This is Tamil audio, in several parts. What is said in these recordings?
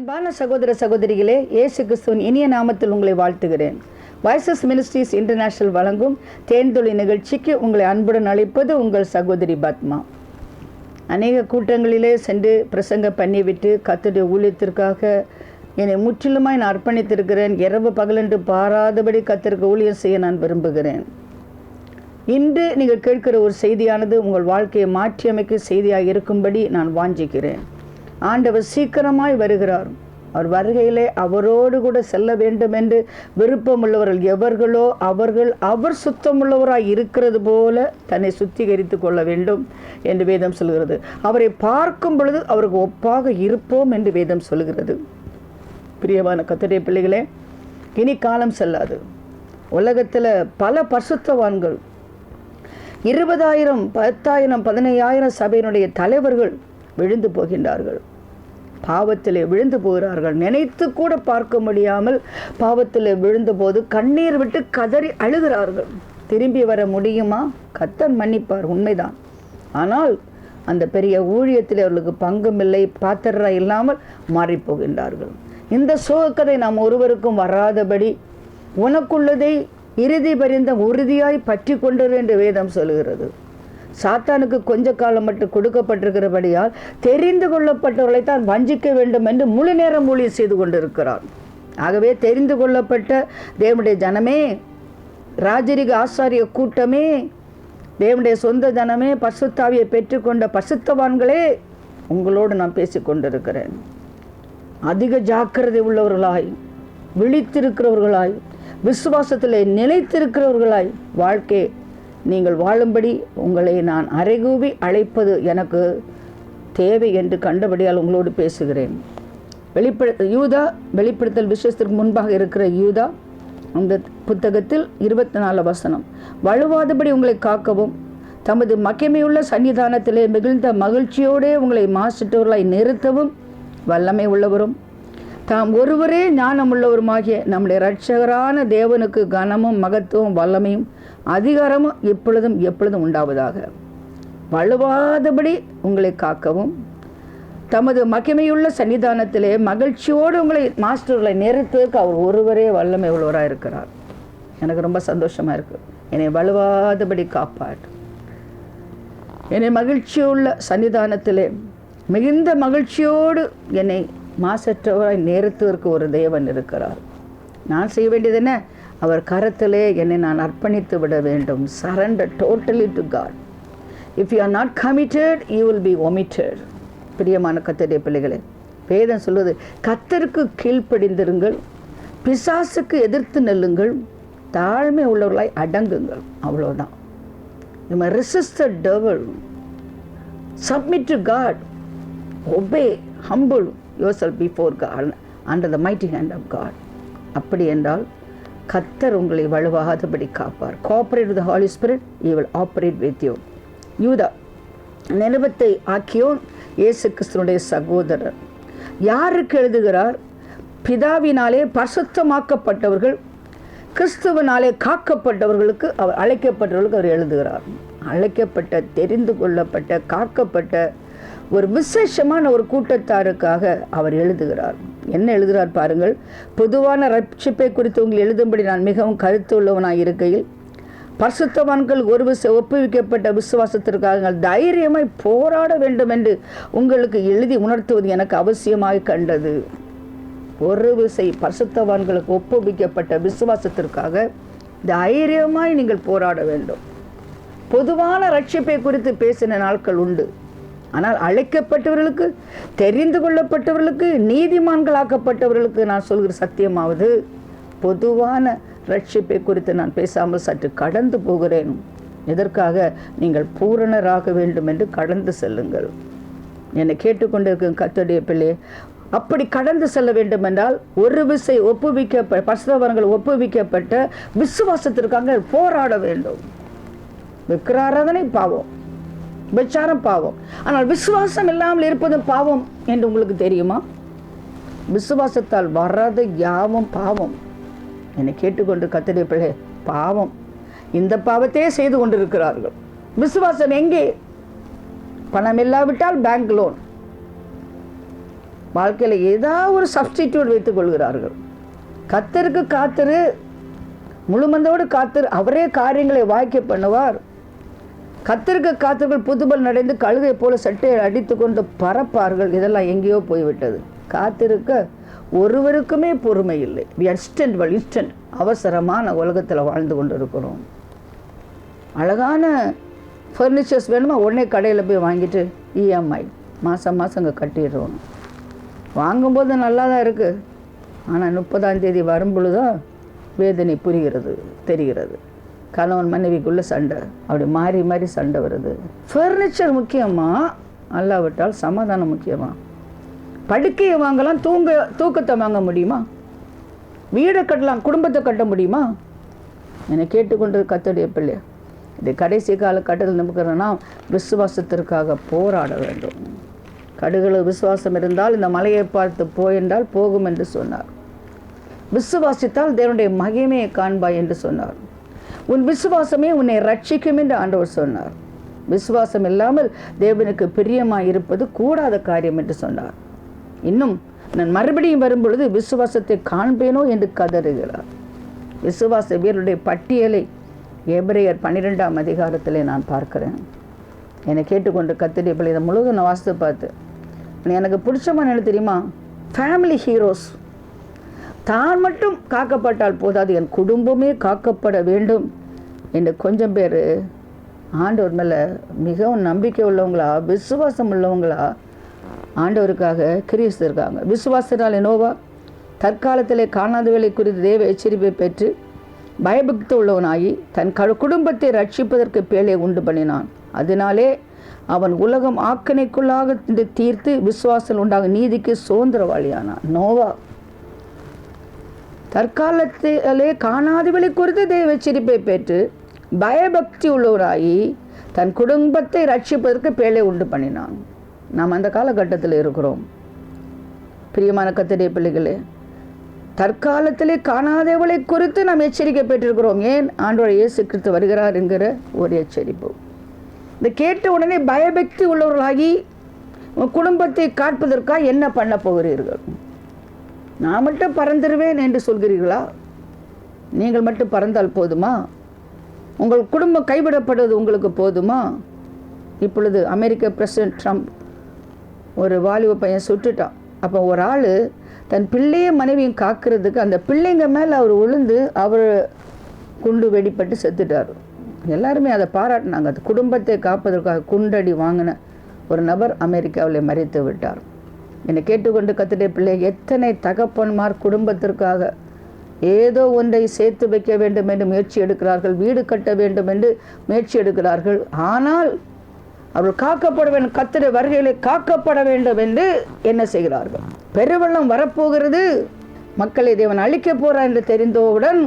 அன்பான சகோதர சகோதரிகளே, இயேசு கிறிஸ்துவின் இனிய நாமத்தில் உங்களை வாழ்த்துகிறேன். வாய்ஸஸ் மினிஸ்ட்ரீஸ் இன்டர்நேஷனல் வழங்கும் தேன்துளி நிகழ்ச்சிக்கு உங்களை அன்புடன் அழைப்பது உங்கள் சகோதரி பத்மா. அநேக கூட்டங்களிலே சென்று பிரசங்க பண்ணிவிட்டு கர்த்தருடைய ஊழியத்திற்காக என்னை முற்றிலுமாய் நான் அர்ப்பணித்திருக்கிறேன். இரவு பகலென்று பாராதபடி கர்த்தருக்கு ஊழியம் செய்ய நான் விரும்புகிறேன். இன்று நீங்கள் கேட்கிற ஒரு செய்தியானது உங்கள் வாழ்க்கையை மாற்றியமைக்க செய்தியாக இருக்கும்படி நான் வாஞ்சிக்கிறேன். ஆண்டவர் சீக்கிரமாய் வருகிறார். அவர் வருகையிலே அவரோடு கூட செல்ல வேண்டும் என்று விருப்பமுள்ளவர்கள் எவர்களோ அவர் சுத்தமுள்ளவராய் இருக்கிறது போல தன்னை சுத்திகரித்து கொள்ள வேண்டும் என்று வேதம் சொல்கிறது. அவரை பார்க்கும் பொழுது அவருக்கு ஒப்பாக இருப்போம் என்று வேதம் சொல்கிறது. பிரியமான கர்த்தருடைய பிள்ளைகளே, இனி காலம் செல்லாது. உலகத்தில் பல பரிசுத்தவான்கள் 20,000, 10,000, 15,000 சபையினுடைய தலைவர்கள் விழுந்து போகின்றார்கள். பாவத்திலே விழுந்து போகிறார்கள். நினைத்து கூட பார்க்க முடியாமல் பாவத்திலே விழுந்தபோது கண்ணீர் விட்டு கதறி அழுகிறார்கள். திரும்பி வர முடியுமா? கர்த்தர் மன்னிப்பார், உண்மைதான். ஆனால் அந்த பெரிய ஊழியத்தில் அவர்களுக்கு பங்கும் இல்லை, பாத்திரராக இல்லாமல் மாறி போகின்றார்கள். இந்த சோகக்கதை நாம் ஒருவருக்கும் வராதபடி உனக்குள்ளதை இறுதி பரிந்த உறுதியாய் பற்றி கொண்டது என்று வேதம் சொல்கிறது. சாத்தானுக்கு கொஞ்ச காலம் மட்டும் கொடுக்கப்பட்டிருக்கிறபடியால் தெரிந்து கொள்ளப்பட்டவர்களை தான் வஞ்சிக்க வேண்டும் என்று முழு நேரம் ஊழியம் செய்து கொண்டிருக்கிறார். ஆகவே தெரிந்து கொள்ளப்பட்ட தேவனுடைய ஜனமே, ராஜரிக ஆசாரிய கூட்டமே, தேவனுடைய சொந்த ஜனமே, பரிசுத்தாவியை பெற்றுக்கொண்ட பரிசுத்தவான்களே, உங்களோடு நான் பேசிக்கொண்டிருக்கிறேன். அதிக ஜாக்கிரதை உள்ளவர்களாய், விழித்திருக்கிறவர்களாய், விசுவாசத்தில் நிலைத்திருக்கிறவர்களாய் வாழ்க்கை நீங்கள் வாழும்படி உங்களை நான் அறைகூவி அழைப்பது எனக்கு தேவை என்று கண்டபடியால் உங்களோடு பேசுகிறேன். யூதா வெளிப்படுத்தல் விசேஷத்திற்கு முன்பாக இருக்கிற யூதா அந்த புத்தகத்தில் 24 வசனம், வலுவாதபடி உங்களை காக்கவும் தமது மகிமையுள்ள சன்னிதானத்திலே மிகுந்த மகிழ்ச்சியோடே உங்களை மாசிட்டவர்களாய் நிறுத்தவும் வல்லமை உள்ளவரும் தாம் ஒருவரே ஞானமுள்ளவருமாகிய நம்முடைய இரட்சகரான தேவனுக்கு கனமும் மகத்துவம் வல்லமையும் அதிகாரமும் எப்பொழுதும் உண்டாவதாக. வலுவாதபடி உங்களை காக்கவும் தமது மகிமையுள்ள சன்னிதானத்திலே மகிழ்ச்சியோடு உங்களை மாஸ்டர்களை நிறுத்துவதற்கு அவர் ஒருவரே வல்லமை உள்ளவராக இருக்கிறார். எனக்கு ரொம்ப சந்தோஷமாக இருக்குது. என்னை வலுவாதபடி காப்பார். என்னை மகிழ்ச்சியுள்ள சன்னிதானத்திலே மிகுந்த மகிழ்ச்சியோடு என்னை மாசற்றவராய் நிறுத்துவதற்கு ஒரு தேவன் இருக்கிறார். நான் செய்ய வேண்டியது என்ன? அவர் கரத்திலே என்னை நான் அர்ப்பணித்து விட வேண்டும். Surrender totally to God. If you are not committed you will be omitted. பிரியமான கர்த்தருடைய பிள்ளைகளே, வேதம் சொல்வது, கர்த்தருக்கு கீழ்ப்படிந்திருங்கள், பிசாசுக்கு எதிர்த்து நெல்லுங்கள், தாழ்மை உள்ளவர்களாய் அடங்குங்கள். அவ்வளோதான். You must resist the devil, submit to God, obey, humble yourself before God under the mighty hand of God. அப்படி என்றால் கர்த்தர் உங்களை வலுவாதபடி காப்பார். Cooperate with the Holy Spirit, he will operate with you. யூதா நிருபத்தை ஆக்கியோன் இயேசு கிறிஸ்துவினுடைய சகோதரர். யாருக்கு எழுதுகிறார்? பிதாவினாலே பரிசுத்தமாக்கப்பட்டவர்கள், கிறிஸ்துவினாலே காக்கப்பட்டவர்களுக்கு, அவர் அழைக்கப்பட்டவர்களுக்கு அவர் எழுதுகிறார். அழைக்கப்பட்ட, தெரிந்து கொள்ளப்பட்ட, காக்கப்பட்ட ஒரு விசேஷமான ஒரு கூட்டத்தாருக்காக அவர் எழுதுகிறார். என்ன எழுதுகிறார் பாருங்கள். பொதுவான ரட்சிப்பை குறித்து உங்கள் எழுதும்படி நான் மிகவும் கருத்துள்ளவனாக இருக்கையில் பரிசுத்தவான்கள் ஒரு ஒப்புவிக்கப்பட்ட விசுவாசத்திற்காக தைரியமாய் போராட வேண்டும் என்று உங்களுக்கு எழுதி உணர்த்துவது எனக்கு அவசியமாய் கண்டது. ஒரு விசை பரிசுத்தவான்களுக்கு ஒப்புவிக்கப்பட்ட விசுவாசத்திற்காக தைரியமாய் நீங்கள் போராட வேண்டும். பொதுவான ரட்சிப்பை குறித்து பேசின நாட்கள் உண்டு. ஆனால் அழைக்கப்பட்டவர்களுக்கு, தெரிந்து கொள்ளப்பட்டவர்களுக்கு, நீதிமான்களாக்கப்பட்டவர்களுக்கு நான் சொல்கிற சத்தியமாவது, பொதுவான ரட்சிப்பை குறித்து நான் பேசாமல் சற்று கடந்து போகிறேன். எதற்காக? நீங்கள் பூரணராக வேண்டும் என்று கடந்து செல்லுங்கள். என்னை கேட்டுக்கொண்டிருக்கும் கர்த்தருடைய பிள்ளை, அப்படி கடந்து செல்ல வேண்டும் என்றால் ஒரு விசை பரிசுத்தவான்கள் ஒப்புவிக்கப்பட்ட விசுவாசத்திற்காக போராட வேண்டும். விக்கிராராதனை பாவம், விபச்சாரம் பாவம். ஆனால் விசுவாசம் இல்லாமல் இருப்பது பாவம் என்று உங்களுக்கு தெரியுமா? விசுவாசத்தால் வராத யாவும் பாவம். என்னை கேட்டுக்கொண்டு கர்த்தருடைய பிள்ளை, பாவம், இந்த பாவத்தையே செய்து கொண்டிருக்கிறார்கள். விசுவாசம் எங்கே? பணம் இல்லாவிட்டால் பேங்க் லோன், வாழ்க்கையில் ஏதாவது ஒரு சப்ஸ்டிடியூட் வைத்துக் கொள்கிறார்கள். கர்த்தருக்கு காத்திரு, முழுமந்தோடு காத்திரு, அவரே காரியங்களை வாய்க்க பண்ணுவார். கர்த்தருக்கு காத்திர்கள் புதுபல் நடைந்து கழுகை போல சட்டையை அடித்து கொண்டு பறப்பார்கள். இதெல்லாம் எங்கேயோ போய்விட்டது. காத்திருக்க ஒருவருக்குமே பொறுமை இல்லை. இன்ஸ்டன்ட் அவசரமான உலகத்தில் வாழ்ந்து கொண்டு இருக்கிறோம். அழகான ஃபர்னிச்சர்ஸ் வேணுமா, உடனே கடையில் போய் வாங்கிட்டு இஎம்ஐ மாதம் அங்கே கட்டிடுறோம். வாங்கும்போது நல்லா தான் இருக்குது, ஆனால் 30ஆம் தேதி வரும்பொழுதுதான் வேதனை தெரிகிறது. கணவன் மனைவிக்குள்ளே சண்டை, அப்படி மாறி மாறி சண்டை வருது. ஃபர்னிச்சர் முக்கியமா, அல்லாவிட்டால் சமாதானம் முக்கியமா? படுக்கையை வாங்கலாம், தூக்கத்தை வாங்க முடியுமா? வீடை கட்டலாம், குடும்பத்தை கட்ட முடியுமா? என்னை கேட்டுக்கொண்டு கர்த்தருடைய பிள்ளை, இது கடைசி கால கட்டத்தில் நமக்குன்னா விசுவாசத்திற்காக போராட வேண்டும். கடுகள விசுவாசம் இருந்தால் இந்த மலையை பார்த்து போயென்றால் போகும் என்று சொன்னார். விசுவாசித்தால் தேவனுடைய மகிமையை காண்பாய் என்று சொன்னார். உன் விசுவாசமே உன்னை ரட்சிக்கும் என்று ஆண்டவர் சொன்னார். விசுவாசம் இல்லாமல் தேவனுக்கு பிரியமாய் இருப்பது கூடாத காரியம் என்று சொன்னார். இன்னும் நான் மறுபடியும் வரும்பொழுது விசுவாசத்தை காண்பேனோ என்று கதறுகிறார். விசுவாச வீரருடைய பட்டியலை எபிரேயர் 12ஆம் அதிகாரத்திலே நான் பார்க்கிறேன். என்னை கேட்டுக்கொண்டு கர்த்தருடைய பிள்ளை, இதை முழுவதும் நான் வாசித்து பார்த்து எனக்கு பிடிச்சமான என்ன தெரியுமா? Family heroes. தான் மட்டும் காக்கப்பட்டால் போதாது, என் குடும்பமே காக்கப்பட வேண்டும் என்று கொஞ்சம் பேர் ஆண்டவர் மேலே மிகவும் நம்பிக்கை உள்ளவங்களா, விசுவாசம் உள்ளவங்களா ஆண்டவருக்காக கிறிஸ்திருக்காங்க. விசுவாசத்தால் நோவா தற்காலத்திலே காணாதவர்களை குறித்து தேவ எச்சரிப்பை பெற்று பயபக்தி உள்ளவனாகி தன் குடும்பத்தை ரட்சிப்பதற்கு பேழை உண்டு பண்ணினான். அதனாலே அவன் உலகம் ஆக்கணைக்குள்ளாக தீர்த்து விசுவாசம் உண்டாக நீதிக்கு சுதந்திரவாளியானான். நோவா தற்காலத்திலே காணாதவர்களை குறித்து தேவ எச்சரிப்பை பெற்று பயபக்தி உள்ளவராகி தன் குடும்பத்தை ரட்சிப்பதற்கு பேழை உண்டு பண்ணினான். நாம் அந்த காலகட்டத்தில் இருக்கிறோம். பிரியமான கர்த்தருடைய பிள்ளைகளே, தற்காலத்திலே காணாதவர்களை குறித்து நாம் எச்சரிக்கை பெற்றிருக்கிறோம். ஏன்? ஆண்டவர் இயேசு கிறிஸ்து வருகிறார் என்கிற ஒரு எச்சரிப்பு. இதை கேட்ட உடனே பயபக்தி உள்ளவர்களாகி குடும்பத்தை காட்பதற்காக என்ன பண்ண போகிறீர்கள்? நான் மட்டும் பறந்துடுவேன் என்று சொல்கிறீர்களா? நீங்கள் மட்டும் பறந்தால் போதுமா? உங்கள் குடும்பம் கைவிடப்படுவது உங்களுக்கு போதுமா? இப்பொழுது அமெரிக்க பிரசிடென்ட் ட்ரம்ப் ஒரு வாலிப பையன் சுட்டுட்டான். அப்போ ஒரு ஆள் தன் பிள்ளைய மனைவியும் காக்கிறதுக்கு அந்த பிள்ளைங்க மேலே அவர் விழுந்து அவர் குண்டு வெடிப்பட்டு செத்துட்டார். எல்லாருமே அதை பாராட்டினாங்க. அந்த குடும்பத்தை காப்பதற்காக குண்டடி வாங்கின ஒரு நபர் அமெரிக்காவில் மறித்து விட்டார். என்னை கேட்டுக்கொண்டு கர்த்தருடைய பிள்ளை, எத்தனை தகப்பன்மார் குடும்பத்திற்காக ஏதோ ஒன்றை சேர்த்து வைக்க வேண்டும் என்று முயற்சி எடுக்கிறார்கள், வீடு கட்ட வேண்டும் என்று முயற்சி எடுக்கிறார்கள். ஆனால் அவர்கள் காக்கப்பட வேண்டும், கர்த்தருடைய வருகைகளை காக்கப்பட வேண்டும் என்று என்ன செய்கிறார்கள்? பெருவெள்ளம் வரப்போகிறது, மக்களை தேவன் அழிக்க போகிறார் என்று தெரிந்தவுடன்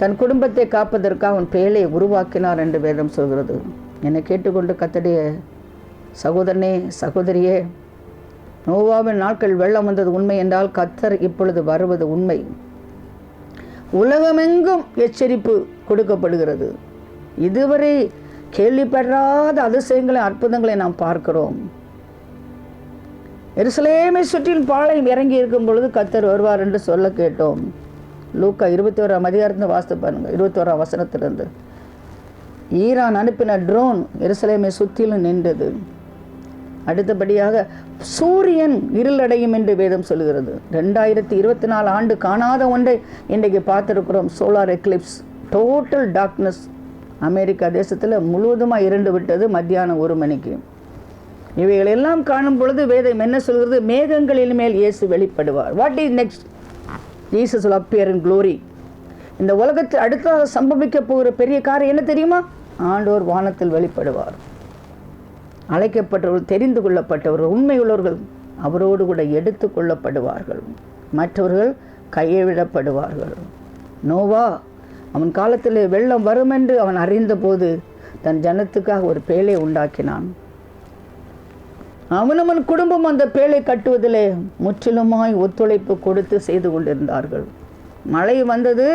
தன் குடும்பத்தை காப்பதற்காக அவன் பேழையை உருவாக்கினார் என்று வேதம் சொல்கிறது. என்னை கேட்டுக்கொண்டு கர்த்தருடைய சகோதரனே சகோதரியே, நோவாவின் நாட்கள் வெள்ளம் வந்தது உண்மை என்றால் கர்த்தர் இப்பொழுது வருவது உண்மை. உலகமெங்கும் எச்சரிப்பு கொடுக்கப்படுகிறது. இதுவரை கேள்விப்படாத அதிசயங்களை அற்புதங்களை நாம் பார்க்கிறோம். எருசலேமை சுற்றில் பாளையம் இறங்கி இருக்கும் பொழுது கர்த்தர் வருவார் என்று சொல்ல கேட்டோம். லூக்கா 21ஆம் அதிகாரத்தில் வாசித்து பாருங்க, 21ஆம் வசனத்திலிருந்து. ஈரான் அனுப்பின ட்ரோன் எருசலேமை சுற்றிலும் நின்றது. அடுத்தபடியாக சூரியன் இருளடையும் என்று வேதம் சொல்கிறது. 2024 ஆண்டு காணாத ஒன்றை இன்றைக்கு பார்த்துருக்கிறோம். Solar eclipse, total darkness. America தேசத்தில் முழுவதுமாக இருண்டு விட்டது மத்தியானம் 1 மணிக்கு. இவைகள் எல்லாம் காணும் பொழுது வேதம் என்ன சொல்கிறது? மேகங்களின் மேல் இயேசு வெளிப்படுவார். What is next? Jesus will appear in glory. இந்த உலகத்தில் அடுத்ததாக சம்பவிக்க போகிற பெரிய காரியம் என்ன தெரியுமா? ஆண்டவர் வானத்தில் வெளிப்படுவார். அழைக்கப்பட்டவர்கள், தெரிந்து கொள்ளப்பட்டவர்கள், உண்மையுள்ளவர்கள் அவரோடு கூட எடுத்து கொள்ளப்படுவார்கள். மற்றவர்கள் கைவிடப்படுவார்கள். நோவா அவன் காலத்தில் வெள்ளம் வரும் என்று அவன் அறிந்தபோது தன் ஜனத்துக்காக ஒரு பேழை உண்டாக்கினான். அவனும் அவன் குடும்பம் அந்த பேழை கட்டுவதிலே முற்றிலுமாய் ஒத்துழைப்பு கொடுத்து செய்து கொண்டிருந்தார்கள். மழை வந்தது,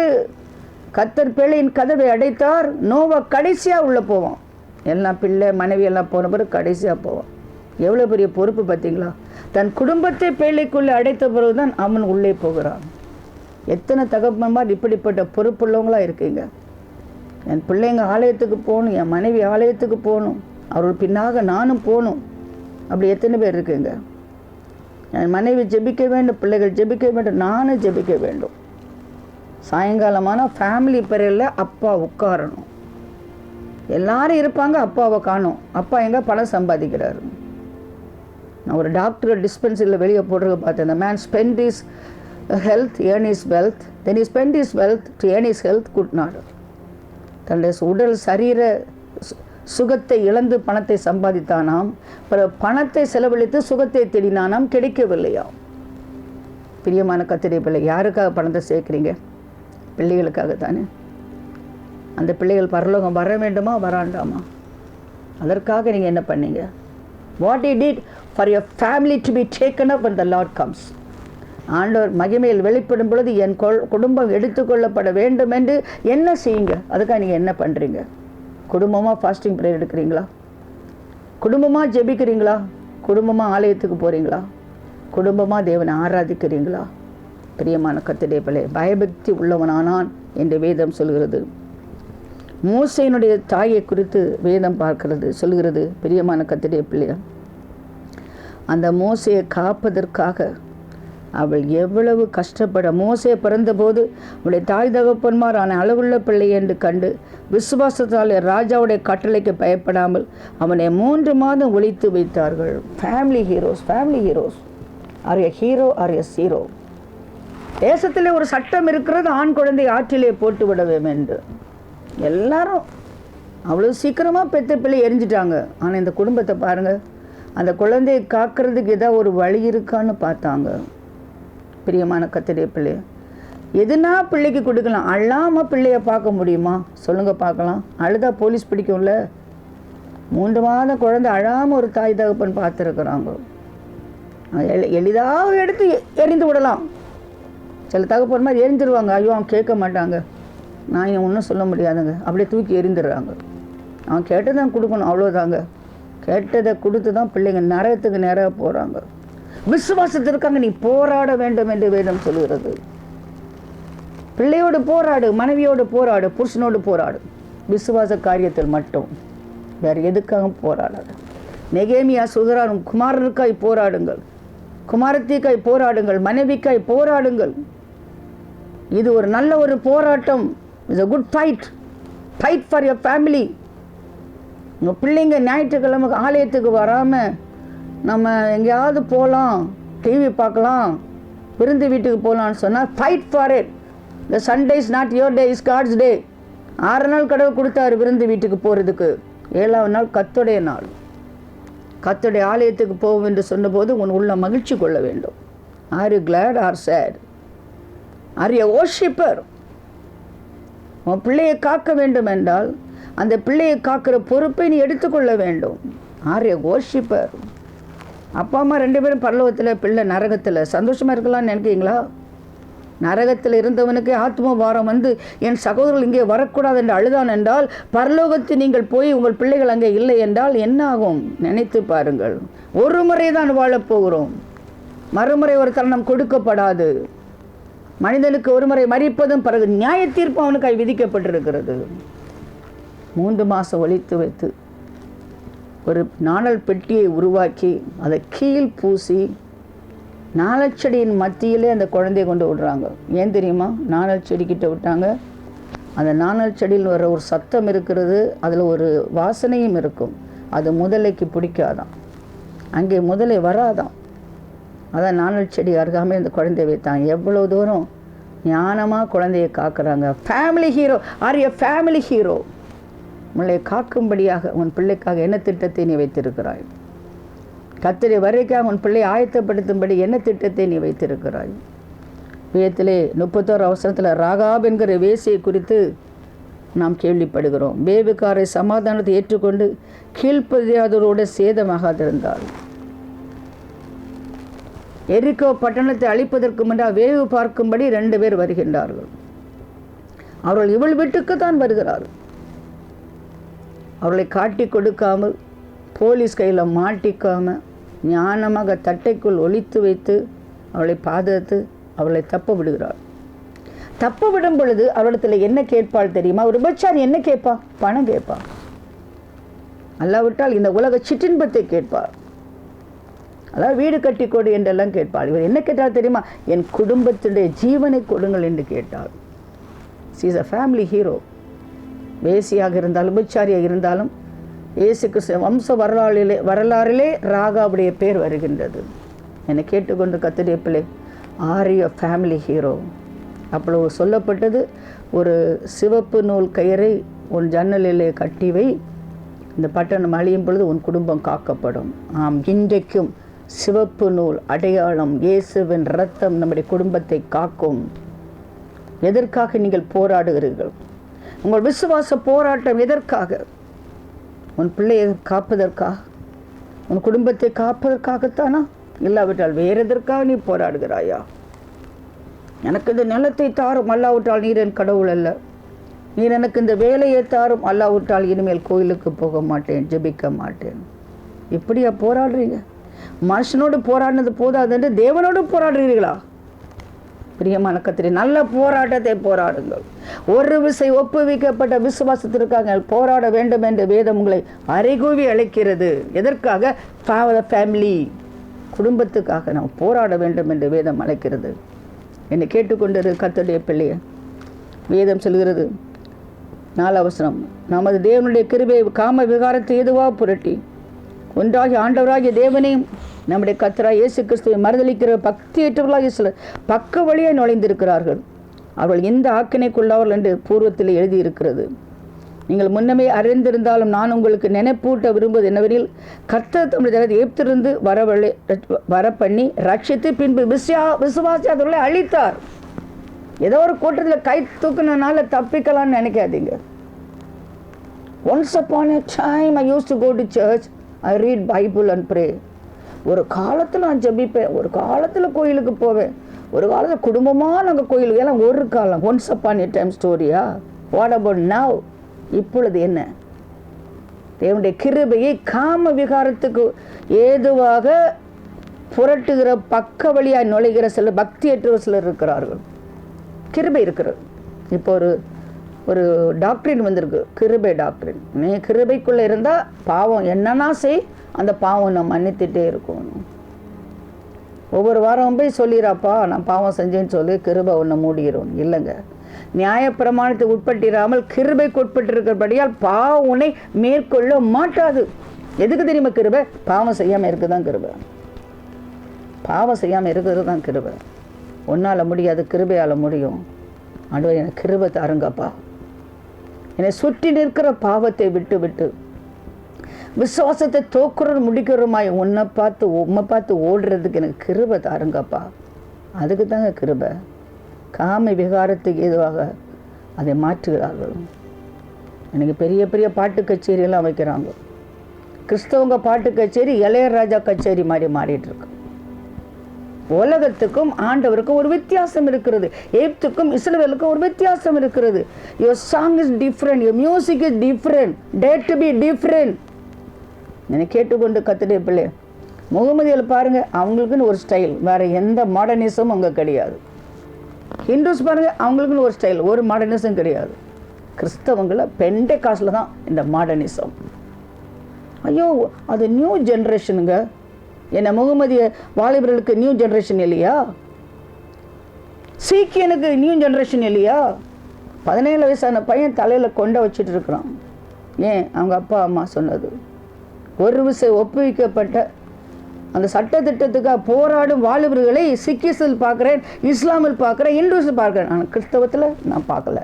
கர்த்தர் பேழையின் கதவை அடைத்தார். நோவா கடைசியாக உள்ளே போவான். எல்லாம் பிள்ளை மனைவி எல்லாம் போன பிறகு கடைசியாக போவான். எவ்வளோ பெரிய பொறுப்பு பார்த்தீங்களா? தன் குடும்பத்தை பேழைக்குள்ளே அடைத்த பிறகுதான் அவன் உள்ளே போகிறான். எத்தனை தகப்பன்மார் இப்படிப்பட்ட பொறுப்புள்ளவங்களாக இருக்கீங்க. என் பிள்ளைங்க ஆலயத்துக்கு போகணும், என் மனைவி ஆலயத்துக்கு போகணும், அவர்கள் பின்னாக நானும் போகணும். அப்படி எத்தனை பேர் இருக்குங்க? என் மனைவி ஜெபிக்க வேண்டும், பிள்ளைகள் ஜெபிக்க வேண்டும், நானும் ஜெபிக்க வேண்டும். சாயங்காலமான ஃபேமிலி பெரியல அப்பா உட்காரணும். எல்லாரும் இருப்பாங்க, அப்பாவை காணும். அப்பா எங்கே பணம் சம்பாதிக்கிறாரு. நான் ஒரு டாக்டர் டிஸ்பென்சரியில் வெளியே போடுறத பார்த்தேன். The man spend his health, earn his wealth, then he spend his wealth to earn his health could not. தன்னுடைய உடல் சரீர சுகத்தை இழந்து பணத்தை சம்பாதித்தானாம். பிறகு பணத்தை செலவழித்து சுகத்தை தேடினானாம், கிடைக்கவில்லையாம். பிரியமான கர்த்தருடைய பிள்ளை, யாருக்காக பணத்தை சேர்க்குறீங்க? பிள்ளைகளுக்காக தானே. அந்த பிள்ளைகள் பரலோகம் வர வேண்டுமா வராண்டாமா? அதற்காக நீங்கள் என்ன பண்ணீங்க? What he did for your family to be taken up when the Lord comes. ஆண்டவர் மகிமையில் வெளிப்படும் பொழுது என் குடும்பம் எடுத்துக்கொள்ளப்பட வேண்டும் என்று என்ன செய்யுங்க? அதுக்காக நீங்கள் என்ன பண்ணுறீங்க? குடும்பமாக ஃபாஸ்டிங் ப்ரேயர் எடுக்கிறீங்களா? குடும்பமாக ஜெபிக்கிறீங்களா? குடும்பமாக ஆலயத்துக்கு போகிறீங்களா? குடும்பமாக தேவனை ஆராதிக்கிறீங்களா? பிரியமான கர்த்தருடைய பிள்ளை, பயபக்தி உள்ளவனானான் என்று வேதம் சொல்கிறது. மோசேயினுடைய தாயை குறித்து வேதம் பார்க்கிறது, சொல்கிறது. பிரியமான கர்த்தருடைய பிள்ளையா, அந்த மோசையை காப்பதற்காக அவள் எவ்வளவு கஷ்டப்பட. மோசே பிறந்தபோது அவளுடைய தாய் தகப்பன்மார் ஆன அளவுள்ள பிள்ளை என்று கண்டு விசுவாசத்தால் ராஜாவுடைய கட்டளைக்கு பயப்படாமல் அவனை 3 மாதம் ஒழித்து வைத்தார்கள். Family heroes, family heroes. Are a hero, are a zero. தேசத்திலே ஒரு சட்டம் இருக்கிறது, ஆண் குழந்தை ஆற்றிலே போட்டு விட வேண்டும் என்று. எல்லாரும் அவ்வளோ சீக்கிரமாக பெற்ற பிள்ளை எரிஞ்சிட்டாங்க. ஆனால் இந்த குடும்பத்தை பாருங்கள், அந்த குழந்தையை காக்கிறதுக்கு ஏதாவது ஒரு வழி இருக்கான்னு பார்த்தாங்க. பிரியமான கர்த்தருடைய பிள்ளை, எதுனா பிள்ளைக்கு கொடுக்கலாம். அழாமல் பிள்ளைய பார்க்க முடியுமா? சொல்லுங்கள் பார்க்கலாம். அழுதா போலீஸ் பிடிக்கும்ல. 3 மாதம் குழந்தை அழாமல் ஒரு தாய் தகப்பன் பார்த்துருக்குறாங்க. எளிதாக எடுத்து எரிந்து விடலாம். சில தகப்பன் மாதிரி எரிஞ்சிருவாங்க. ஐயோ, அவன் கேட்க மாட்டாங்க, நான் ஒன்றும் சொல்ல முடியாதுங்க, அப்படியே தூக்கி எரிந்துடுறாங்க. அவன் கேட்டதான் கொடுக்கணும், அவ்வளோதாங்க. கேட்டதை கொடுத்து தான் பிள்ளைங்க நரகத்துக்கு நேராக போகிறாங்க. விசுவாசத்திற்காக நீ போராட வேண்டும் என்று வேதம் சொல்கிறது. பிள்ளையோடு போராடு, மனைவியோடு போராடு, புருஷனோடு போராடு. விசுவாச காரியத்தில் மட்டும், வேறு எதுக்காக போராடாது. நெகேமியா சொல்கிறார், குமாரனுக்காய் போராடுங்கள், குமாரத்திக்காய் போராடுங்கள், மனைவிக்காய் போராடுங்கள். இது ஒரு நல்ல ஒரு போராட்டம். It's a good fight. Fight for your family. உங்கள் பிள்ளைங்க ஞாயிற்றுக்கிழமை ஆலயத்துக்கு வராமல் நம்ம எங்கேயாவது போகலாம், டிவி பார்க்கலாம், விருந்து வீட்டுக்கு போகலான்னு சொன்னால் fight for it. The Sunday is not your day, is God's day. 6 நாள் கடவுள் கொடுத்தாரு விருந்து வீட்டுக்கு போகிறதுக்கு. 7ஆவது நாள் கர்த்தருடைய நாள். கர்த்தருடைய ஆலயத்துக்கு போவோம் என்று சொன்னபோது உன் உள்ள மகிழ்ச்சி கொள்ள வேண்டும். Are you glad or sad? Are you worshipper? உன் பிள்ளையை காக்க வேண்டும் என்றால் அந்த பிள்ளையை காக்கிற பொறுப்பை நீ எடுத்துக்கொள்ள வேண்டும். Are you worshipper? அப்பா அம்மா 2 பேரும் பரலோகத்தில், பிள்ளை நரகத்தில். சந்தோஷமாக இருக்கலாம்னு நினைக்கிறீங்களா? நரகத்தில் இருந்தவனுக்கு ஆத்ம பாரம் வந்து என் சகோதரர்கள் இங்கே வரக்கூடாது என்று அழுதான் என்றால், பரலோகத்தில் நீங்கள் போய் உங்கள் பிள்ளைகள் அங்கே இல்லை என்றால் என்ன ஆகும்? நினைத்து பாருங்கள். ஒரு முறை தான் வாழப்போகிறோம், மறுமுறை ஒரு தருணம் கொடுக்கப்படாது. மனிதனுக்கு ஒரு முறை மரிப்பதும் பிறகு நியாய தீர்ப்பு அவனுக்காய் விதிக்கப்பட்டிருக்கிறது. 3 மாதம் ஒழித்து வைத்து ஒரு நாணல் பெட்டியை உருவாக்கி அதை கீழ் பூசி நாணல் செடியின் மத்தியிலே அந்த குழந்தையை கொண்டு விடுறாங்க. ஏன் தெரியுமா? நாணல் செடிக்கிட்ட விட்டாங்க. அந்த நாணல் செடியில் வர ஒரு சத்தம் இருக்கிறது, அதில் ஒரு வாசனையும் இருக்கும். அது முதலைக்கு பிடிக்காதான், அங்கே முதலை வராதான். அதான் நாணல் செடி அருகாமல் இந்த குழந்தையை வைத்தாங்க. எவ்வளோ தூரம் ஞானமாக குழந்தையை காக்குறாங்க. Family hero. Are you family hero? உங்களை காக்கும்படியாக உன் பிள்ளைக்காக என்ன திட்டத்தை நீ வைத்திருக்கிறாய்? கர்த்தருடைய வருகைக்காக உன் பிள்ளையை ஆயத்தப்படுத்தும்படி என்ன திட்டத்தை நீ வைத்திருக்கிறாய்? வேதத்திலே 31 வசனத்தில் ராகாப் என்கிற வேசியை குறித்து நாம் கேள்விப்படுகிறோம். வேவுக்காரை சமாதானத்தை ஏற்றுக்கொண்டு கீழ்ப்படியாதவரோடு சேதமாகாதிருந்தாள். எரிகோ பட்டணத்தை அழிப்பதற்கு முன்னால் வேவு பார்க்கும்படி 2 பேர் வருகின்றார்கள். அவர்கள் இவள் வீட்டுக்கு தான் வருகிறார்கள். அவர்களை காட்டி கொடுக்காமல், போலீஸ் கையில் மாட்டிக்காமல், ஞானமாக தட்டைக்குள் ஒளித்து வைத்து அவளை பாதுகாத்து அவளை தப்ப விடுகிறாள். தப்ப விடும் பொழுது அவளிடத்தில் என்ன கேட்பாள் தெரியுமா? ஒரு விபச்சாரி என்ன கேட்பா? பணம் கேட்பா. அல்லாவிட்டால் இந்த உலக சிற்றின்பத்தை கேட்பாள். அதாவது வீடு கட்டி கொடு என்றெல்லாம் கேட்பாள். இவர் என்ன கேட்டால் தெரியுமா? என் குடும்பத்தினுடைய ஜீவனை கொடுங்கள் என்று கேட்டாள். She is a family hero. வேசியாக இருந்தாலும் விபச்சாரியாக இருந்தாலும் இயேசு கிறிஸ்து வம்ச வரலாறிலே ராகாவுடைய பேர் வருகின்றது. என்னை கேட்டுக்கொண்டு கர்த்தருடைய பிள்ளை, are you a family hero? அப்பொழுது சொல்லப்பட்டது, ஒரு சிவப்பு நூல் கயிறை உன் ஜன்னலிலே கட்டி வை, இந்த பட்டணம் அழியும் பொழுது உன் குடும்பம் காக்கப்படும். ஆம், இன்றைக்கும் சிவப்பு நூல் அடையாளம் இயேசுவின் இரத்தம் நம்முடைய குடும்பத்தை காக்கும். எதற்காக நீங்கள் போராடுகிறீர்கள்? உங்கள் விசுவாச போராட்டம் எதற்காக? உன் பிள்ளையை காப்பதற்கா? உன் குடும்பத்தை காப்பதற்காகத்தானா? இல்லாவிட்டால் வேறு எதற்காக நீ போராடுகிறாயா? எனக்கு இந்த நிலத்தை தாரும், அல்லாவிட்டால் நீர் என் கடவுள் அல்ல. நீர் எனக்கு இந்த வேலையை தாரும், அல்லாவிட்டால் இனிமேல் கோயிலுக்கு போக மாட்டேன், ஜெபிக்க மாட்டேன். இப்படியா போராடுறீங்க? மனுஷனோடு போராடினது போதாது, தேவனோடு போராடுறீர்களா? பிரியமான கர்த்தரே, நல்ல போராட்டத்தை போராடுங்கள். ஒரு விசை ஒப்புவிக்கப்பட்ட விசுவாசத்திற்காக போராட வேண்டும் என்று வேதம் உங்களை அறைகூவி அழைக்கிறது. எதற்காக? ஃபேமிலி, குடும்பத்துக்காக நாம் போராட வேண்டும் என்று வேதம் அழைக்கிறது. என்னை கேட்டுக்கொண்டிரு கர்த்தருடைய பிள்ளையை, வேதம் சொல்கிறது 4 வசனம், நமது தேவனுடைய கிருபை காம விகாரத்தை எதுவா புரட்டி ஒன்றாகி ஆண்டவராகிய தேவனையும் நம்முடைய கர்த்தராகிய இயேசு கிறிஸ்துவை மறுதலிக்கிற பக்தியற்றவர்களாகிய சிலர் பக்க வழியாக நுழைந்திருக்கிறார்கள். அவர்கள் இந்த ஆக்கினைக்குள்ளார்கள் என்று பூர்வத்தில் எழுதியிருக்கிறது. நீங்கள் முன்னமே அறிந்திருந்தாலும் நான் உங்களுக்கு நினைப்பூட்ட விரும்புவது என்னவெனில், கர்த்தர் தம்முடைய ஜனத்தை எகிப்திலிருந்து வர பண்ணி ரட்சித்து பின்பு விசுவாசியாதவர்களை அழித்தார். ஏதோ ஒரு கூட்டத்தில் கை தூக்குனனால தப்பிக்கலாம்னு நினைக்காதீங்க. Once upon a time I used to go to church, I read Bible and pray. ஒரு காலத்தில் நான் ஜெபிப்பேன், ஒரு காலத்தில் கோயிலுக்கு போவேன், ஒரு காலத்தில் குடும்பமாக நாங்கள் கோயிலுக்கு, எல்லாம் ஒரு காலம். ஒன்ஸ் அப்பான் எ டைம் ஸ்டோரியா? What about now? இப்பொழுது என்ன? தேவனுடைய கிருபையை காம விகாரத்துக்கு ஏதுவாக புரட்டுகிற பக்க வழியாக நுழைகிற சிலர், பக்தியற்ற சிலர் இருக்கிறார்கள். கிருபை இருக்கிறது. இப்போ ஒரு டாக்டரின் வந்திருக்கு, கிருபை டாக்டரின். நீ கிருபைக்குள்ளே இருந்தால் பாவம் என்னன்னா செய், அந்த பாவம் நம்ம மன்னித்துட்டே இருக்கணும். ஒவ்வொரு வாரம் போய் சொல்லிடுறாப்பா நான் பாவம் செஞ்சேன்னு சொல்லி கிருபை ஒன்று மூடிடும். இல்லைங்க, நியாயப்பிரமாணத்தை உட்பட்டிராமல் கிருபைக்கு உட்பட்டிருக்கிறபடியால் பாவம் உன்னை மேற்கொள்ள மாட்டாது. எதுக்கு தெரியுமா கிருபை? பாவம் செய்யாமல் இருக்குதான் கிருபை. பாவம் செய்யாமல் இருக்கிறது தான் கிருபை. ஒன்றால் முடியாது, கிருபையால் முடியும். ஆண்டவரே எனக்கு கிருபை தாருங்கப்பா. என்னை சுற்றி நிற்கிற பாவத்தை விட்டு விட்டு விசுவாசத்தை தோக்குறது முடிக்கிறோமாய் உன்னை பார்த்து ஓடுறதுக்கு எனக்கு கிருபை தாருங்கப்பா. அதுக்கு தாங்க கிருபை. காம விகாரத்துக்கு ஏதுவாக அதை மாற்றுகிறார்கள். எனக்கு பெரிய பெரிய பாட்டு கச்சேரியெல்லாம் வைக்கிறாங்க. கிறிஸ்தவங்க பாட்டு கச்சேரி இளையராஜா கச்சேரி மாதிரி மாறிட்டு இருக்கு. உலகத்துக்கும் ஆண்டவருக்கும் ஒரு வித்தியாசம் இருக்கிறது. எகிப்துக்கும் இஸ்ரவேலுக்கும் ஒரு வித்தியாசம் இருக்கிறது. Your song is different, your music is different, date to be different. என்னை கேட்டுக்கொண்டு கர்த்தருடைய பிள்ளை, முகமதியில் பாருங்க, அவங்களுக்குன்னு ஒரு ஸ்டைல், வேற எந்த மாடர்னிசமும் அங்கே கிடையாது. ஹிந்துஸ் பாருங்க, அவங்களுக்குன்னு ஒரு ஸ்டைல், ஒரு மாடர்னிசம் கிடையாது. கிறிஸ்தவங்களை பெண்டெகாஸ்டில் தான் இந்த மாடர்னிசம். ஐயோ, அது நியூ ஜென்ரேஷனுங்க. என்ன முகமதிய வாலிபர்களுக்கு நியூ ஜென்ரேஷன் இல்லையா? சீக்கியனுக்கு நியூ ஜென்ரேஷன் இல்லையா? 17 வயசான பையன் தலையில் கொண்ட வச்சுட்டு இருக்கிறான். ஏன்? அவங்க அப்பா அம்மா சொன்னது. ஒரு விசை ஒப்புவிக்கப்பட்ட அந்த சட்டத்திட்டத்துக்காக போராடும் வாலிபர்களை சிக்கிஸில் பார்க்குறேன், இஸ்லாமில் பார்க்குறேன், இந்துஸில் பார்க்குறேன். ஆனால் கிறிஸ்தவத்தில் நான் பார்க்கல.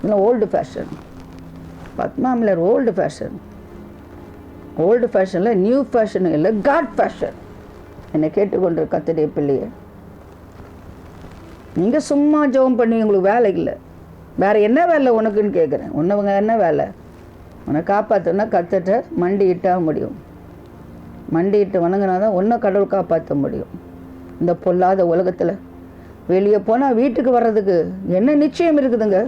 இல்லை ஓல்டு ஃபேஷன். பத்மாமிலர் ஓல்டு ஃபேஷன். ஓல்டு ஃபேஷனில் நியூ ஃபேஷன் இல்லை, காட் ஃபேஷன். என்னை கேட்டுக்கொண்டு கர்த்தருடைய பிள்ளையை, நீங்கள் சும்மா ஜெபம் பண்ணி உங்களுக்கு வேலை இல்லை, வேறு என்ன வேலை உனக்குன்னு கேட்குறேன். உன்னவங்க என்ன வேலை? உன்னை காப்பாற்றுனா கர்த்தர்ட்ட மண்டியிட்டால் முடியும். மண்டியிட்டு வணங்கினா தான் உன்னை கடவுள் காப்பாற்ற முடியும். இந்த பொல்லாத உலகத்தில் வெளியே போனால் வீட்டுக்கு வர்றதுக்கு என்ன நிச்சயம் இருக்குதுங்க?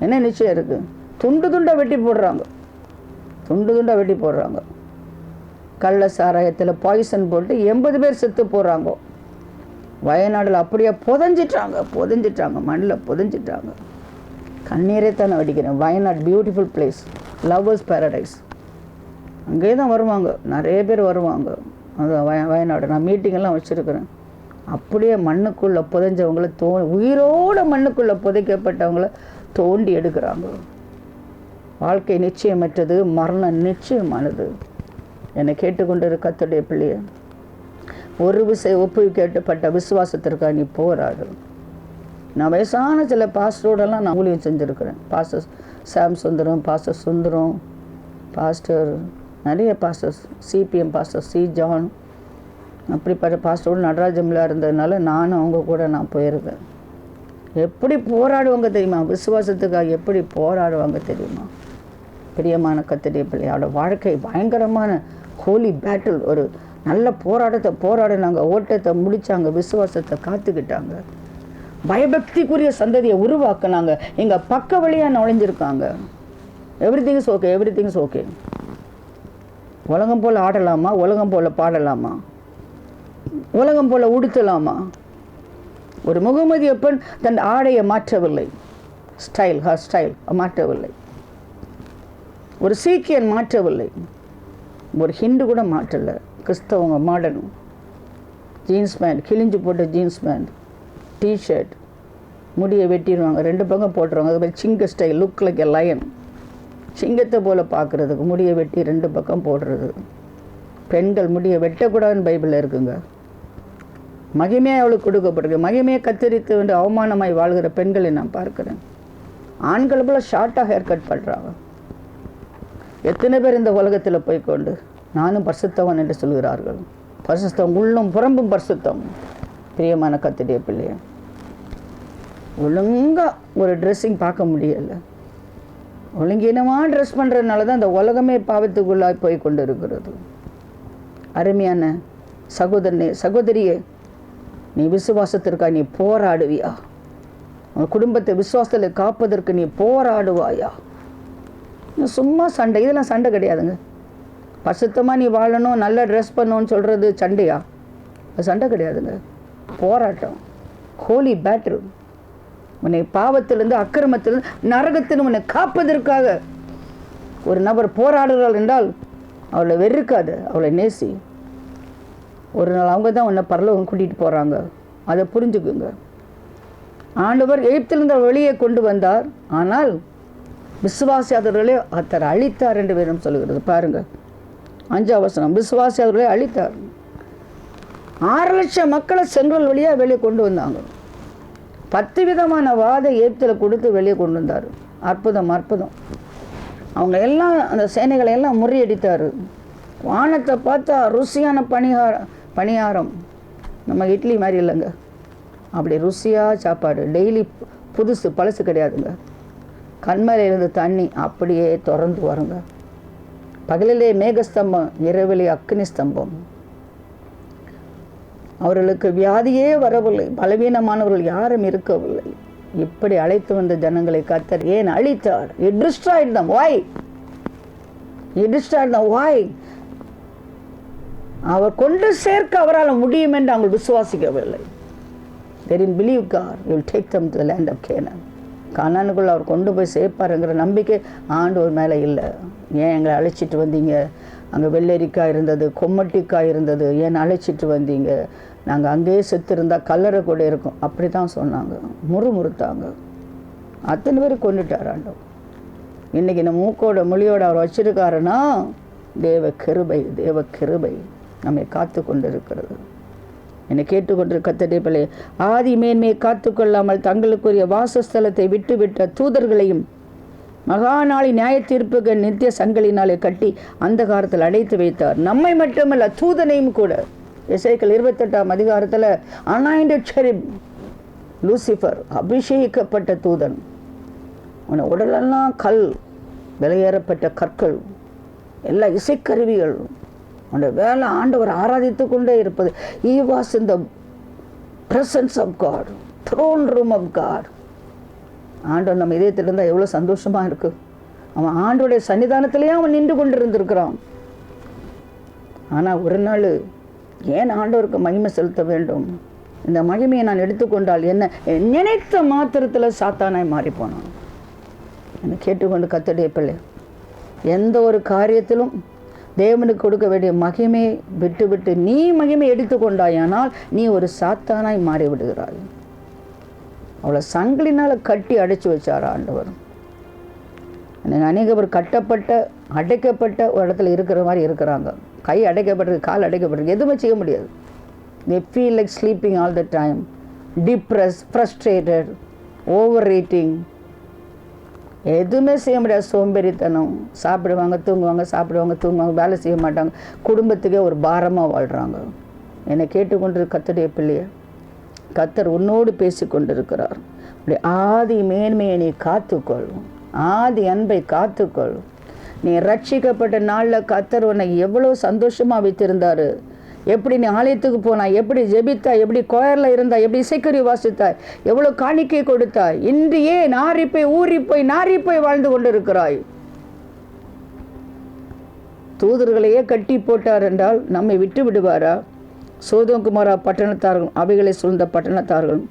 என்ன நிச்சயம் இருக்குது? துண்டு துண்டாக வெட்டி போடுறாங்க, துண்டு துண்டாக வெட்டி போடுறாங்க. கள்ள சாராயத்தில் பாய்சன் போட்டு 80 பேர் செத்து போகிறாங்க. வயநாடில் அப்படியே புதைஞ்சிட்டாங்க, மண்ணில் புதைஞ்சிட்டாங்க. கண்ணீரே தான் அடிக்கிறேன். Wayanad beautiful place, lovers paradise. அங்கே தான் வருவாங்க, நிறைய பேர் வருவாங்க. அது வயநாடு. நான் மீட்டிங்கெல்லாம் வச்சுருக்கிறேன். அப்படியே மண்ணுக்குள்ளே புதைஞ்சவங்கள உயிரோட மண்ணுக்குள்ளே புதைக்கப்பட்டவங்கள தோண்டி எடுக்கிறாங்க. வாழ்க்கை நிச்சயமற்றது, மரணம் நிச்சயமானது. என்னை கேட்டுக்கொண்டு கர்த்தருடைய பிள்ளைய, ஒரு விசை ஒப்புவிக்கப்பட்ட விசுவாசத்திற்காக நீ போராடு. நான் வயசான சில பாஸ்டரோடெல்லாம் நான் ஊழியம் செஞ்சுருக்கிறேன். Pastor Sam Sundaram, pastor Sundaram, pastor நிறைய pastors, CPM pastor C John, அப்படிப்பட்ட பாஸ்டரோடு நடராஜமில் இருந்ததுனால நானும் அவங்க கூட நான் போயிருக்கேன். எப்படி போராடுவாங்க தெரியுமா? விசுவாசத்துக்காக எப்படி போராடுவாங்க தெரியுமா? பிரியமான கர்த்தருடைய பிள்ளையோட வாழ்க்கை பயங்கரமான ஹோலி பேட்டில். ஒரு நல்ல போராடினாங்க, ஓட்டத்தை முடித்தாங்க, விசுவாசத்தை காத்துக்கிட்டாங்க, பயபக்திக்குரிய சந்ததியை உருவாக்குனாங்க. எங்கள் பக்க வழியாக நுழைஞ்சிருக்காங்க. Everything is okay. உலகம் போல் ஆடலாமா? உலகம் போல் பாடலாமா? உலகம் போல் உடுத்தலாமா? ஒரு முகமதிய பெண் தன் ஆடையை மாற்றவில்லை, ஹர் ஸ்டைல் மாற்றவில்லை. ஒரு சீக்கியன் மாற்றவில்லை, ஒரு ஹிந்து கூட மாற்றலை. கிறிஸ்தவங்க மாடர்ன் ஜீன்ஸ் பேண்ட், கிழிஞ்சு போட்ட ஜீன்ஸ் பேண்ட், டிஷர்ட், முடியை வெட்டிடுவாங்க, 2 பக்கம் போட்டுருவாங்க. அது மாதிரி சிங்க style, look like a line. சிங்கத்தை போல் பார்க்குறதுக்கு முடியை வெட்டி 2 பக்கம் போடுறது. பெண்கள் முடியை வெட்டக்கூடாதுன்னு பைபிளில் இருக்குங்க. மகிமையாக அவளுக்கு கொடுக்கப்பட்டிருக்கு. மகிமையை கத்தரித்து வந்து அவமானமாய் வாழ்கிற பெண்களை நான் பார்க்குறேன். ஆண்கள் போல் ஷார்ட்டாக ஹேர் கட் பண்ணுறாங்க. எத்தனை பேர் இந்த உலகத்தில் போய்கொண்டு நானும் பரிசுத்தவன் என்று சொல்கிறார்கள். பரிசுத்தம் உள்ளும் புறம்பும் பரிசுத்தம். பிரியமான கர்த்தருடைய பிள்ளைய, ஒழுங்காக ஒரு ட்ரெஸ்ஸிங் பார்க்க முடியலை. ஒழுங்கீனமாக ட்ரெஸ் பண்ணுறதுனால தான் இந்த உலகமே பாவத்துக்குள்ளாக போய் கொண்டு இருக்கிறது. அருமையான சகோதரனே, சகோதரியே, நீ விசுவாசத்திற்காக நீ போராடுவியா? உன் குடும்பத்தை விசுவாசத்தில் காப்பதற்கு நீ போராடுவாயா? சும்மா சண்டை, இதெல்லாம் சண்டை கிடையாதுங்க. பரிசுத்தமாக நீ வாழணும், நல்லா ட்ரெஸ் பண்ணணும்னு சொல்கிறது சண்டையா? அது சண்டை கிடையாதுங்க, போராட்டம். ஹோலி பேட்டில். உன்னை பாவத்திலிருந்து, அக்கிரமத்திலிருந்து, நரகத்திலிருந்து உன்னை காப்பதற்காக ஒரு நபர் போராடுகிறாள் என்றால் அவளை வெறுக்காது, அவளை நேசி. ஒரு நாள் அவங்க தான் உன்னை பரலோகம் கூட்டிகிட்டு போகிறாங்க. அதை புரிஞ்சுக்குங்க. ஆண்டவர் எகிப்திலிருந்து வெளியே கொண்டு வந்தார், ஆனால் விசுவாசியாதவர்களே அத்தர் அழித்தார் என்று வேதம் சொல்லுகிறது. பாருங்கள் 5ஆம் வசனம், விசுவாசியாதவர்களே அழித்தார். 6 லட்சம் மக்களை செங்கல் வழியாக வெளியே கொண்டு வந்தாங்க. 10 விதமான வாத எகிப்தில் கொடுத்து வெளியே கொண்டு வந்தார். அற்புதம். அவங்க எல்லாம் அந்த சேனைகளை எல்லாம் முறியடித்தார். வானத்தை பார்த்தா ருசியான பணியாரம், நம்ம இட்லி மாதிரி இல்லைங்க, அப்படி ருசியாக சாப்பாடு. டெய்லி புதுசு, பழசு கிடையாதுங்க. கண்மலையிலிருந்து தண்ணி அப்படியே திறந்து வருங்க. பகலிலே மேகஸ்தம்பம், இரவிலே அக்னி ஸ்தம்பம். அவர்களுக்கு வியாதியே வரவில்லை, பலவீனமானவர்கள் யாரும் இருக்கவில்லை. இப்படி அழைத்து வந்த ஜனங்களை கர்த்தர் ஏன் அழித்தார்? He destroyed them. Why? அவர் கொண்டு சேர்க்க அவரால் முடியும் என்று அவங்க விசுவாசிக்கவில்லை. They didn't believe God. He will take them to the land of Canaan. கானானுக்குள்ள அவர் கொண்டு போய் சேர்ப்பாருங்கிற நம்பிக்கை ஆண்டவர் மேலே இல்லை. ஏன் எங்களை அழைச்சிட்டு வந்தீங்க? அங்கே வெள்ளரிக்காய் இருந்தது, கொம்மட்டிக்காய் இருந்தது, ஏன் அழைச்சிட்டு வந்தீங்க? நாங்கள் அங்கேயே செத்து இருந்தால் கல்லறை கூட இருக்கும். அப்படி தான் சொன்னாங்க, முறுமுறுத்தாங்க. அத்தனை பேர் கொண்டுட்டார் ஆண்டவர். இன்றைக்கி இந்த மூக்கோட மொழியோடு அவர் வச்சிருக்காருன்னா தேவ கிருபை நம்மை காத்து கொண்டு இருக்கிறது. என்னை கேட்டுக்கொண்டிருக்க கர்த்தருடைய பிள்ளையே, ஆதி மேன்மையை காத்து கொள்ளாமல் தங்களுக்குரிய வாசஸ்தலத்தை விட்டுவிட்ட தூதர்களையும் மகாநாளி நியாய தீர்ப்புக்கு நித்திய சங்கலினாலே கட்டி அந்த காலத்தில் அடைத்து வைத்தார். நம்மை மட்டுமல்ல, தூதனையும் கூட. எசேக்கியேல் 28ஆம் அதிகாரத்தில் அனாயிண்டட் செரிப் லூசிஃபர், அபிஷேகிக்கப்பட்ட தூதன். உன்னை உடலெல்லாம் கல், விலையேறப்பட்ட கற்கள், எல்லா இசைக்கருவிகள், உன்னை வேலை ஆண்டவர் ஆராதித்து கொண்டே இருப்பது. He was in the presence of God, throne room of God. ஆண்டவர் நம்ம இதயத்தில் இருந்தால் எவ்வளோ சந்தோஷமாக இருக்குது. அவன் ஆண்டோடைய சன்னிதானத்திலேயே அவன் நின்று கொண்டு இருந்திருக்கிறான். ஆனால் ஒரு நாள் ஏன் ஆண்டவருக்கு மகிமை செலுத்த வேண்டும்? இந்த மகிமையை நான் எடுத்துக்கொண்டால் என்ன? நினைத்த மாத்திரத்தில் சாத்தானாய் மாறி போனான். என்னை கேட்டுக்கொண்டு கர்த்தருடைய பிள்ளை, எந்த ஒரு காரியத்திலும் தேவனுக்கு கொடுக்க வேண்டிய மகிமையை விட்டு நீ மகிமை எடுத்துக்கொண்டாயானால் நீ ஒரு சாத்தானாய் மாறி விடுகிறாய். அவளை சங்கிலினால் கட்டி அடைச்சி வச்சார் ஆண்டவர். அநேக பேர் கட்டப்பட்ட அடைக்கப்பட்ட ஒரு இடத்துல இருக்கிற மாதிரி இருக்கிறாங்க. கை அடைக்கப்பட்டிருக்கு, கால் அடைக்கப்பட்டிருக்கு, எதுவுமே செய்ய முடியாது. they feel like sleeping all the time, depressed, frustrated, overeating, எதுவுமே செய்ய முடியாது. சோம்பேறித்தனம், சாப்பிடுவாங்க தூங்குவாங்க, சாப்பிடுவாங்க தூங்குவாங்க, வேலை செய்ய மாட்டாங்க, குடும்பத்துக்கே ஒரு பாரமாக வாழ்கிறாங்க. என்னை கேட்டுக்கொண்டு கர்த்தருடைய பிள்ளைய, கர்த்தர் உன்னோடு பேசி கொண்டிருக்கிறார். அப்படி ஆதி மேன்மையை நீ காத்துக்கொள், ஆதி அன்பை காத்துக்கொள். நீ ரட்சிக்கப்பட்ட நாளில் கர்த்தர் உன்னை எவ்வளோ சந்தோஷமாக வைத்திருந்தார். எப்படி நீ ஆலயத்துக்கு போனாய், எப்படி ஜெபித்தாய், எப்படி கோயரில் இருந்தாய், எப்படி இசைக்கருவி வாசித்தாய், எவ்வளோ காணிக்கை கொடுத்தாய். இன்று ஏன் நாரிப்போய் வாழ்ந்து கொண்டு இருக்கிறாய்? தூதர்களையே கட்டி போட்டார் என்றால் நம்மை விட்டு விடுவாரா? சோதோம் குமாரா பட்டணத்தார்கள், அவைகளை சூழ்ந்த பட்டணத்தார்கள்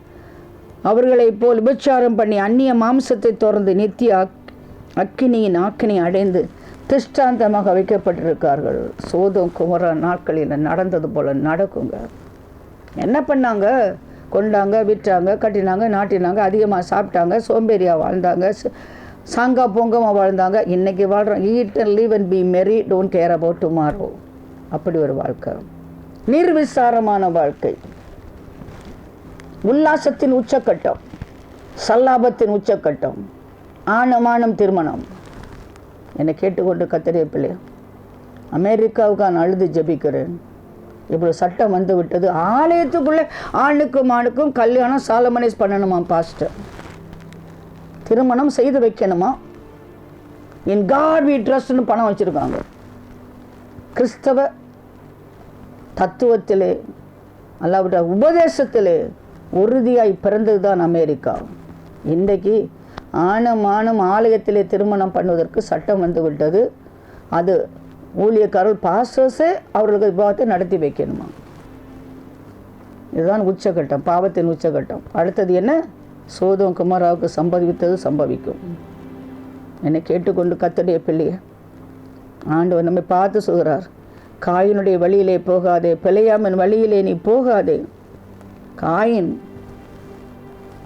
அவர்களைப் போல் விபச்சாரம் பண்ணி அந்நிய மாம்சத்தை தொடர்ந்து நித்திய அக்கினியின் ஆக்கினி அடைந்து திஷ்டாந்தமாக வைக்கப்பட்டிருக்கார்கள். சோதோம் குமாரா நாட்களில் நடந்தது போல நடக்குங்க. என்ன பண்ணாங்க? கொண்டாங்க, விற்றாங்க, கட்டினாங்க, நாட்டினாங்க, அதிகமாக சாப்பிட்டாங்க, சோம்பேறியாக வாழ்ந்தாங்க, சாங்கா பொங்கமாக வாழ்ந்தாங்க. இன்றைக்கி வாழ்கிறோம், eat and live and be merry, don't care about tomorrow. அப்படி ஒரு வாழ்க்கை, நிர்விசாரமான வாழ்க்கை, உல்லாசத்தின் உச்சக்கட்டம், சல்லாபத்தின் உச்சக்கட்டம், ஆணமானம் திருமணம். என்னை கேட்டுக்கொண்டு கர்த்தருடைய பிள்ளை, அமெரிக்காவுக்கு நான் அழுது ஜெபிக்கிறேன். இவ்வளோ சட்டம் வந்து விட்டது. ஆலயத்துக்குள்ளே ஆணுக்கும் ஆணுக்கும் கல்யாணம் சாலமனைஸ் பண்ணணுமா பாஸ்டர்? திருமணம் செய்து வைக்கணுமா? இன் காட் வி ட்ரஸ்ட்னு பணம் வச்சுருக்காங்க. கிறிஸ்தவ தத்துவத்திலே அல்லாவிட்ட உபதேசத்திலே உறுதியாய் பிறந்தது தான் அமெரிக்கா. இன்றைக்கு ஆணும் ஆலயத்திலே திருமணம் பண்ணுவதற்கு சட்டம் வந்து விட்டது. அது ஊழியக்காரர்கள் பாஸ்டர்ஸே அவர்களுக்கு விவாதத்தை நடத்தி வைக்கணுமா? இதுதான் உச்சகட்டம், பாவத்தின் உச்சகட்டம். அடுத்தது என்ன? சோதோம் குமாராவுக்கு சம்பவித்தது சம்பவிக்கும். என்னை கேட்டுக்கொண்டு கர்த்தருடைய பிள்ளையை, ஆண்டவர் நம்மை பார்த்து சொல்கிறார், காயினுடைய வழியிலே போகாதே, பிழையாமின் வழியிலே நீ போகாதே. காயின்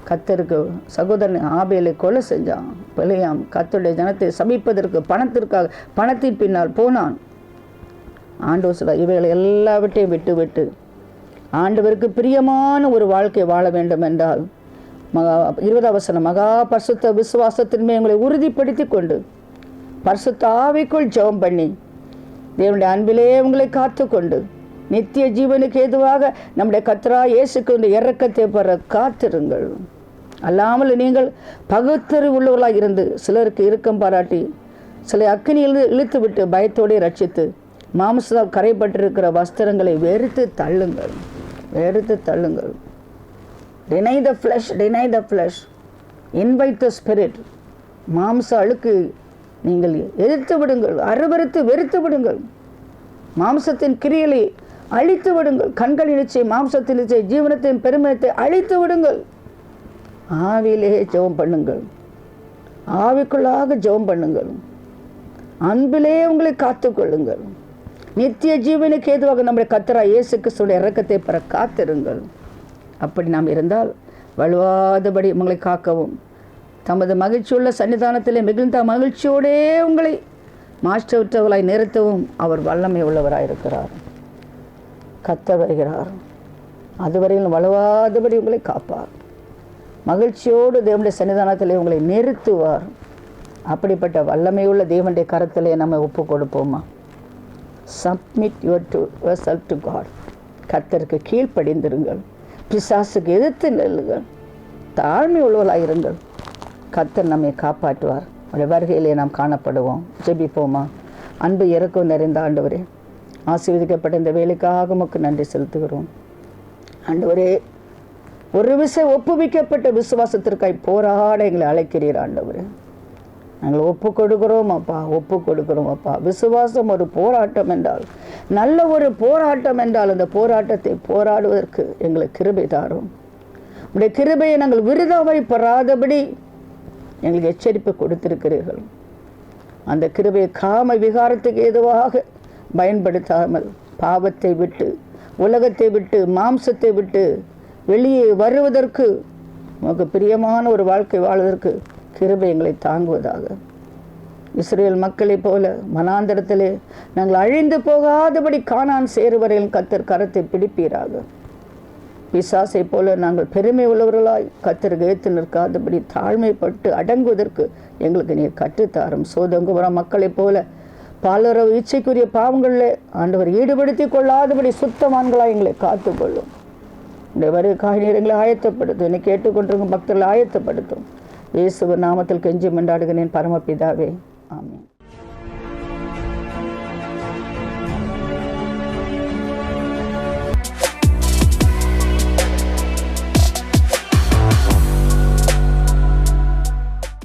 கர்த்தருக்கு சகோதரன் ஆபேலை கொலை செஞ்சான். பிழையாம் கர்த்தருடைய ஜனத்தை சபிப்பதற்கு பணத்திற்காக பணத்தின் பின்னால் போனான். ஆண்டவர் சொல்ல, இவைகளை எல்லாவற்றையும் விட்டு ஆண்டவருக்கு பிரியமான ஒரு வாழ்க்கை வாழ வேண்டும் என்றால் 20ஆம் வசனம், மகா பரிசுத்த விசுவாசத்தின்மே உங்களை உறுதிப்படுத்தி கொண்டு பரிசுத்த ஆவிக்குள் ஜெபம் பண்ணி தேவனுடைய அன்பிலே உங்களை காத்து கொண்டு நித்திய ஜீவனுக்கு ஏதுவாக நம்முடைய கர்த்தராகிய இயேசு கிறிஸ்துவின் இரக்கத்தை பெற காத்திருங்கள். அல்லாமல் நீங்கள் பகுத்தறிவு உள்ளவர்களாக இருந்து சிலருக்கு இரக்கம் பாராட்டி சில அக்கினியில் இழுத்து விட்டு பயத்தோடு ரட்சித்து மாம்சத்தால் கரைப்பட்டிருக்கிற வஸ்திரங்களை வெறுத்து தள்ளுங்கள். Deny the flesh, invite the spirit. மாம்ச அழுக்கு நீங்கள் எதிர்த்து விடுங்கள், அருவருத்து வெறுத்து விடுங்கள். மாம்சத்தின் கிரியலை அழித்து விடுங்கள். கண்களின் இச்சை, மாம்சத்தின் இச்சை, ஜீவனத்தின் பெருமிதத்தை அழித்து விடுங்கள். ஆவியிலே ஜெபம் பண்ணுங்கள், ஆவிக்குள்ளாக ஜெபம் பண்ணுங்கள், அன்பிலே உங்களை காத்துக்கொள்ளுங்கள். நித்திய ஜீவனுக்கு ஏதுவாக நம்முடைய கர்த்தராகிய இயேசு கிறிஸ்துவின் இரக்கத்தை பெற காத்திருங்கள். அப்படி நாம் இருந்தால் வலுவாதபடி உங்களை காக்கவும் தமது மகிழ்ச்சியுள்ள சன்னிதானத்திலே மிகுந்த மகிழ்ச்சியோடே உங்களை மாற்றவர்களாய் நிறுத்தவும் அவர் வல்லமை உள்ளவராயிருக்கிறார். கர்த்தர் வருகிறார், அதுவரையில் வலுவாதபடி உங்களை காப்பார். மகிழ்ச்சியோடு தேவனுடைய சன்னிதானத்திலே உங்களை நிறுத்துவார். அப்படிப்பட்ட வல்லமையுள்ள தேவனுடைய கரத்திலே நம்ம ஒப்பு கொடுப்போமா? Submit yourself to God. கர்த்தருக்கு கீழ்ப்படிந்திருங்கள், பிசாசுக்கு எதிர்த்து நெல்லுங்கள், தாழ்மை உள்ளவர்களாயிருங்கள். கர்த்தர் நம்மை காப்பாற்றுவார். அவருடைய வருகையிலே நாம் காணப்படுவோம். ஜெபிப்போமா? அன்பு இறக்கம் நிறைந்த ஆண்டவரே, ஆசீர்வதிக்கப்பட்ட இந்த வேலைக்காக உமக்கு நன்றி செலுத்துகிறோம். ஆண்டவரே, ஒரு ஒப்புவிக்கப்பட்ட விசுவாசத்திற்காய் போராட எங்களை அழைக்கிறீர். ஆண்டவரே, நாங்கள் ஒப்பு கொடுக்கிறோம் அப்பா, ஒப்பு கொடுக்கிறோம் அப்பா. விசுவாசம் ஒரு போராட்டம் என்றால், நல்ல ஒரு போராட்டம் என்றால், அந்த போராட்டத்தை போராடுவதற்கு எங்களுக்கு கிருபை தாரும். உடைய கிருபையை நாங்கள் விருதாவை பெறாதபடி எங்களுக்கு எச்சரிப்பு கொடுத்திருக்கிறீர்கள். அந்த கிருபையை காம விகாரத்துக்கு ஏதுவாக பயன்படுத்தாமல் பாவத்தை விட்டு, உலகத்தை விட்டு, மாம்சத்தை விட்டு வெளியே வருவதற்கு, உமக்கு பிரியமான ஒரு வாழ்க்கை வாழ்வதற்கு கிருபை எங்களை தாங்குவதாக. இஸ்ரேல் மக்களைப் போல மனாந்தரத்திலே நாங்கள் அழிந்து போகாதபடி கானான் சேருவரையில் கர்த்தர் கரத்தை பிடிப்பீராக. பிசாசை போல நாங்கள் பெருமை உள்ளவர்களாய் கர்த்தருக்கு ஏற்று நிற்காதபடி தாழ்மைப்பட்டு அடங்குவதற்கு எங்களுக்கு நீர் கற்றுத்தாரும். சோதங்குவர மக்களைப் போல பலரவு இச்சைக்குரிய பாவங்களில் ஆண்டவர் ஈடுபடுத்தி கொள்ளாதபடி சுத்தமான்களாய் எங்களை காத்துக்கொள்ளும். இந்த வருகாய் நீர் எங்களை ஆயத்தப்படுத்தும். என்னை கேட்டுக்கொண்டிருக்கும் பக்தர்களை ஆயத்தப்படுத்தும். இயேசுவின் நாமத்தில் கெஞ்சி மன்றாடுகிறேன் பரமபிதாவே.